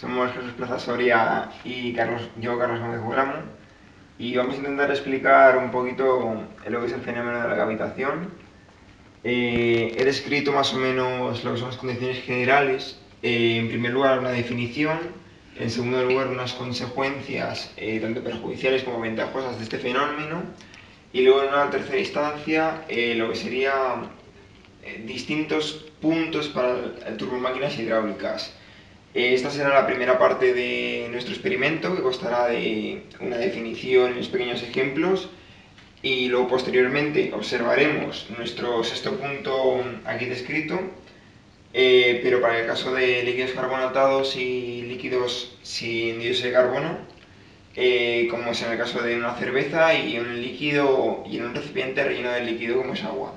Somos Jesús Plaza Soria y yo, Carlos Gómez Guaramo, y vamos a intentar explicar un poquito lo que es el fenómeno de la cavitación. He descrito más o menos lo que son las condiciones generales. En primer lugar, una definición. En segundo lugar, unas consecuencias tanto perjudiciales como ventajosas de este fenómeno. Y luego, en una tercera instancia, lo que sería distintos puntos para turbomáquinas hidráulicas. Esta será la primera parte de nuestro experimento, que constará de una definición y unos pequeños ejemplos, y luego posteriormente observaremos nuestro sexto punto aquí descrito, pero para el caso de líquidos carbonatados y líquidos sin dióxido de carbono, como es en el caso de una cerveza y en un líquido y en un recipiente relleno de líquido como es agua.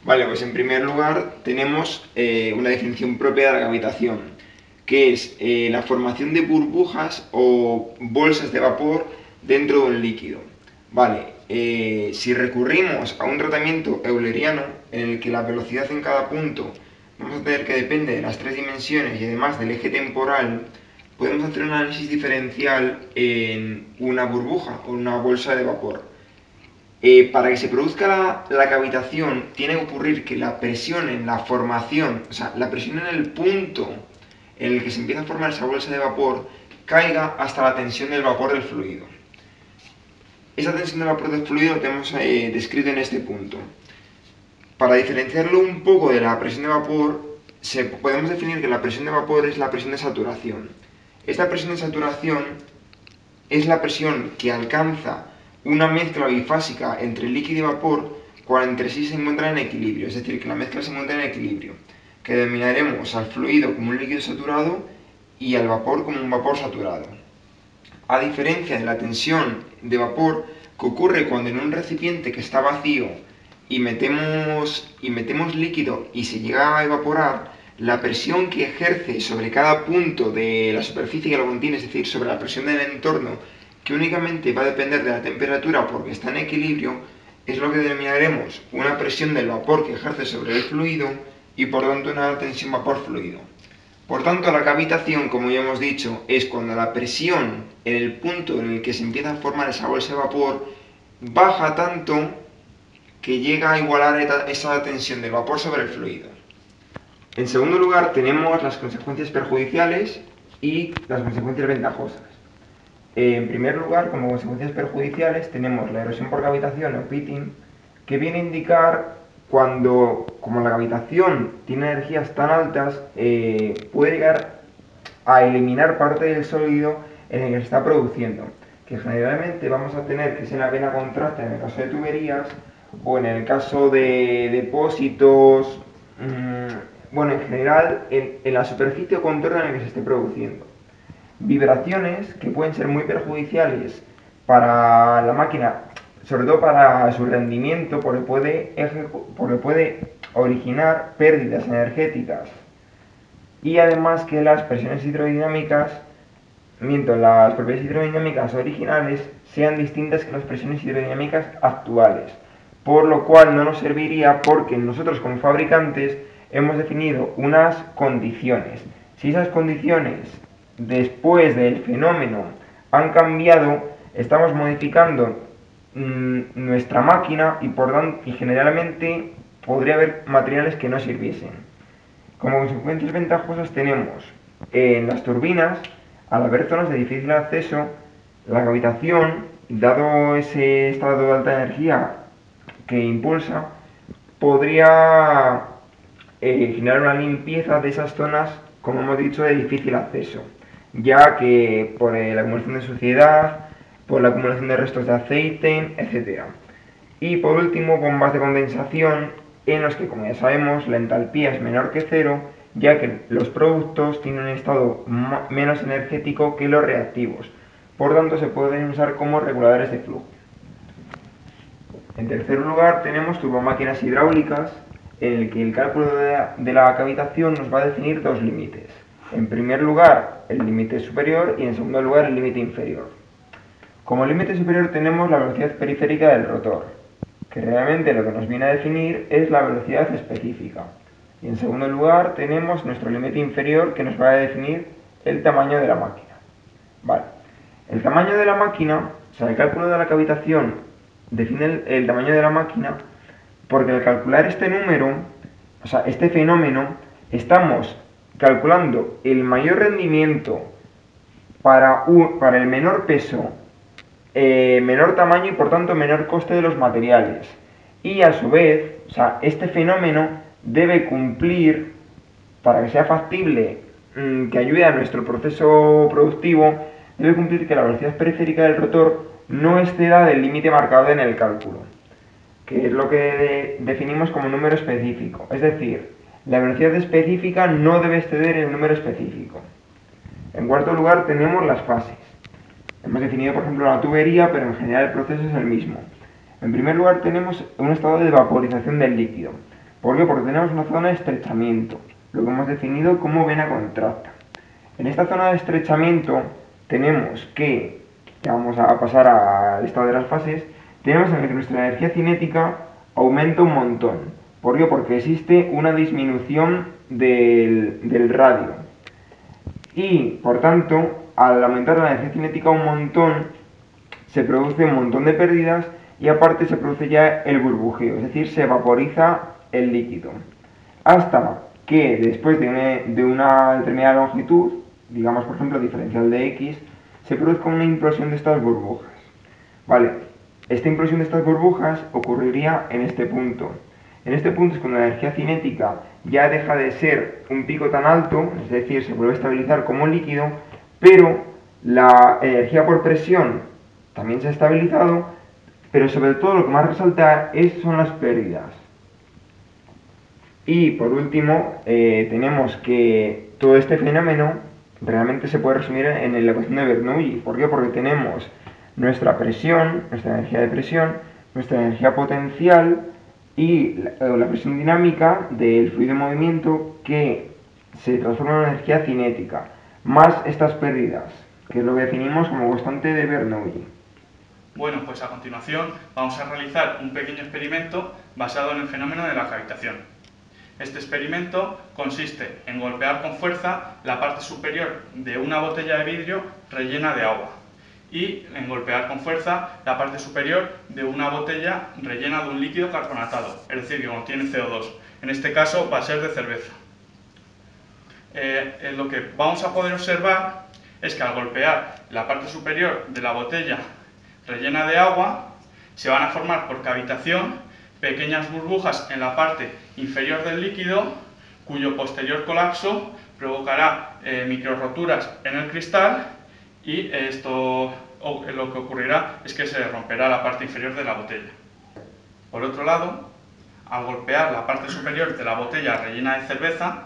Vale, pues en primer lugar tenemos una definición propia de la cavitación, que es la formación de burbujas o bolsas de vapor dentro de un líquido. Vale, si recurrimos a un tratamiento euleriano en el que la velocidad en cada punto vamos a tener que depende de las tres dimensiones y además del eje temporal, podemos hacer un análisis diferencial en una burbuja o una bolsa de vapor. Para que se produzca la cavitación, tiene que ocurrir que la presión en la formación, o sea, la presión en el punto en el que se empieza a formar esa bolsa de vapor, caiga hasta la tensión del vapor del fluido. Esa tensión del vapor del fluido lo tenemos descrito en este punto. Para diferenciarlo un poco de la presión de vapor, podemos definir que la presión de vapor es la presión de saturación. Esta presión de saturación es la presión que alcanza una mezcla bifásica entre líquido y vapor cuando entre sí se encuentran en equilibrio, es decir, que la mezcla se encuentra en equilibrio, que denominaremos al fluido como un líquido saturado y al vapor como un vapor saturado. A diferencia de la tensión de vapor que ocurre cuando en un recipiente que está vacío y metemos líquido y se llega a evaporar, la presión que ejerce sobre cada punto de la superficie que lo contiene, es decir, sobre la presión del entorno, que únicamente va a depender de la temperatura porque está en equilibrio, es lo que denominaremos una presión del vapor que ejerce sobre el fluido y por tanto una tensión vapor-fluido. Por tanto, la cavitación, como ya hemos dicho, es cuando la presión en el punto en el que se empieza a formar esa bolsa de vapor baja tanto que llega a igualar esa tensión del vapor sobre el fluido. En segundo lugar, tenemos las consecuencias perjudiciales y las consecuencias ventajosas. En primer lugar, como consecuencias perjudiciales, tenemos la erosión por cavitación o pitting, que viene a indicar cuando, como la cavitación tiene energías tan altas, puede llegar a eliminar parte del sólido en el que se está produciendo, que generalmente vamos a tener que es en la vena contrasta en el caso de tuberías, o en el caso de depósitos, bueno, en general en la superficie o contorno en el que se esté produciendo. Vibraciones que pueden ser muy perjudiciales para la máquina, sobre todo para su rendimiento, porque puede originar pérdidas energéticas. Y además que las presiones hidrodinámicas, las propiedades hidrodinámicas originales sean distintas que las presiones hidrodinámicas actuales. Por lo cual no nos serviría porque nosotros como fabricantes hemos definido unas condiciones. Si esas condiciones después del fenómeno han cambiado, estamos modificando nuestra máquina y generalmente podría haber materiales que no sirviesen. Como consecuencias ventajosas tenemos en las turbinas, al haber zonas de difícil acceso, la cavitación, dado ese estado de alta energía que impulsa, podría generar una limpieza de esas zonas, como hemos dicho, de difícil acceso, ya que por la acumulación de suciedad, por la acumulación de restos de aceite, etc. Y por último, bombas de condensación en los que, como ya sabemos, la entalpía es menor que cero, ya que los productos tienen un estado menos energético que los reactivos. Por tanto, se pueden usar como reguladores de flujo. En tercer lugar, tenemos turbomáquinas hidráulicas, en el que el cálculo de la cavitación nos va a definir dos límites. En primer lugar, el límite superior y en segundo lugar, el límite inferior. Como límite superior tenemos la velocidad periférica del rotor, que realmente lo que nos viene a definir es la velocidad específica. Y en segundo lugar tenemos nuestro límite inferior, que nos va a definir el tamaño de la máquina. Vale. El tamaño de la máquina, o sea, el cálculo de la cavitación define el tamaño de la máquina porque al calcular este número, o sea, este fenómeno, estamos calculando el mayor rendimiento para el menor peso, menor tamaño y por tanto menor coste de los materiales. Y a su vez, o sea, este fenómeno debe cumplir, para que sea factible, que ayude a nuestro proceso productivo, debe cumplir que la velocidad periférica del rotor no exceda del límite marcado en el cálculo, que es lo que definimos como número específico. Es decir, la velocidad específica no debe exceder el número específico. En cuarto lugar tenemos las fases. Hemos definido, por ejemplo, la tubería, pero en general el proceso es el mismo. En primer lugar tenemos un estado de vaporización del líquido. ¿Por qué? Porque tenemos una zona de estrechamiento, lo que hemos definido como vena contracta. En esta zona de estrechamiento tenemos que vamos a pasar al estado de las fases, tenemos en el que nuestra energía cinética aumenta un montón. ¿Por qué? Porque existe una disminución del radio. Y, por tanto, al aumentar la energía cinética un montón, se produce un montón de pérdidas y aparte se produce ya el burbujeo, es decir, se vaporiza el líquido. Hasta que después de una determinada longitud, digamos por ejemplo diferencial de X, se produzca una implosión de estas burbujas. Vale, esta implosión de estas burbujas ocurriría en este punto. En este punto es cuando la energía cinética ya deja de ser un pico tan alto, es decir, se vuelve a estabilizar como líquido, pero la energía por presión también se ha estabilizado, pero sobre todo lo que más resalta son las pérdidas. Y por último, tenemos que todo este fenómeno realmente se puede resumir en la ecuación de Bernoulli. ¿Por qué? Porque tenemos nuestra presión, nuestra energía de presión, nuestra energía potencial y la presión dinámica del fluido en movimiento que se transforma en energía cinética, más estas pérdidas, que es lo que definimos como constante de Bernoulli. Bueno, pues a continuación vamos a realizar un pequeño experimento basado en el fenómeno de la cavitación. Este experimento consiste en golpear con fuerza la parte superior de una botella de vidrio rellena de agua y en golpear con fuerza la parte superior de una botella rellena de un líquido carbonatado, es decir, que contiene CO2. En este caso va a ser de cerveza. Lo que vamos a poder observar es que al golpear la parte superior de la botella rellena de agua, se van a formar por cavitación pequeñas burbujas en la parte inferior del líquido, cuyo posterior colapso provocará micro roturas en el cristal y lo que ocurrirá es que se romperá la parte inferior de la botella. Por otro lado, al golpear la parte superior de la botella rellena de cerveza,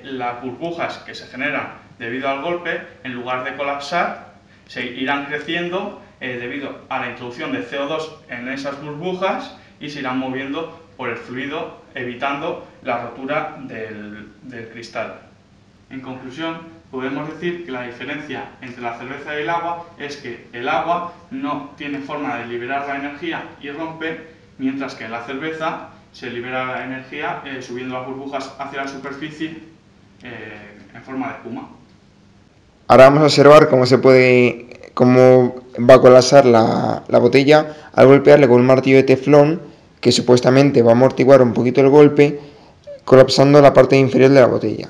las burbujas que se generan debido al golpe, en lugar de colapsar, se irán creciendo debido a la introducción de CO2 en esas burbujas y se irán moviendo por el fluido, evitando la rotura del cristal. En conclusión, podemos decir que la diferencia entre la cerveza y el agua es que el agua no tiene forma de liberar la energía y rompe, mientras que en la cerveza se libera la energía subiendo las burbujas hacia la superficie en forma de espuma. Ahora vamos a observar cómo va a colapsar la botella al golpearle con un martillo de teflón que supuestamente va a amortiguar un poquito el golpe, colapsando la parte inferior de la botella.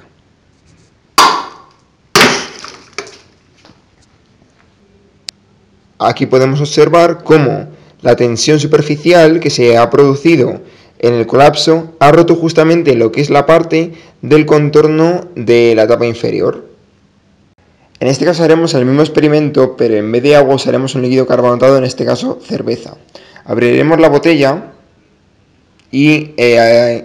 Aquí podemos observar cómo la tensión superficial que se ha producido en el colapso ha roto justamente lo que es la parte del contorno de la tapa inferior. En este caso haremos el mismo experimento, pero en vez de agua usaremos un líquido carbonatado, en este caso cerveza. Abriremos la botella y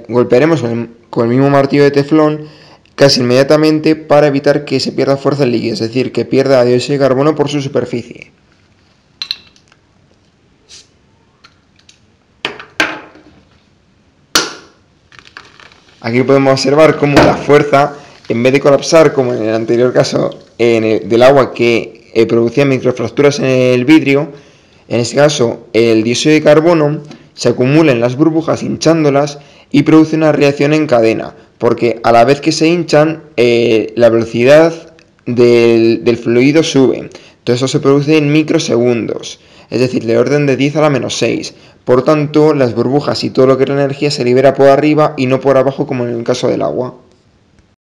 golpearemos con el mismo martillo de teflón casi inmediatamente para evitar que se pierda fuerza el líquido, es decir, que pierda dióxido de carbono por su superficie. Aquí podemos observar cómo la fuerza, en vez de colapsar como en el anterior caso del agua que producía microfracturas en el vidrio, en este caso el dióxido de carbono se acumula en las burbujas hinchándolas y produce una reacción en cadena, porque a la vez que se hinchan la velocidad del fluido sube. Todo eso se produce en microsegundos, es decir, de orden de 10 a la menos 6. Por tanto, las burbujas y todo lo que es la energía se libera por arriba y no por abajo como en el caso del agua.